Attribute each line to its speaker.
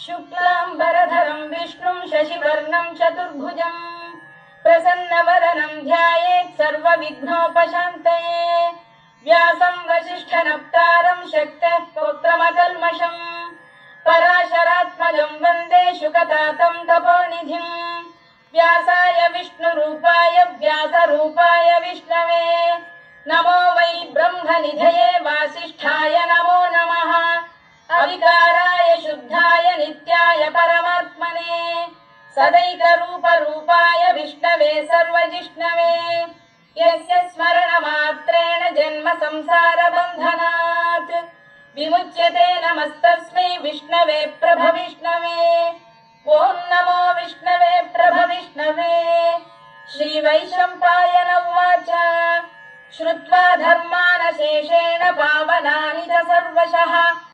Speaker 1: शुक्लांबरधरं विष्णुं शशिवर्णं चतुर्भुजं प्रसन्नवदनं ध्यायेत् सर्वविघ्नोपशान्तये। व्यासं वसिष्ठनप्तारं शक्तेः पौत्रमकल्मषं पराशरात्मजं वन्दे शुकतातं तपोनिधिं। व्यासाय विष्णुरूपाय व्यासरूपाय विष्णवे नमो वै ब्रह्मनिधये वासिष्ठाय नमो नमः। अविकाराय शुद्धाय नित्याय परमात्मने सदैकरूपरूपाय विष्णवे सर्वजिष्णवे यस्य स्मरणमात्रेण जन्म संसारबन्धनात् विमुच्यते। नमस्तस्मै विष्णवे प्रभविष्णवे। ॐ नमो विष्णवे प्रभविष्णवे। श्रीवैशम्पायन उवाच श्रुत्वा धर्मानशेषेण पावनानि च सर्वशः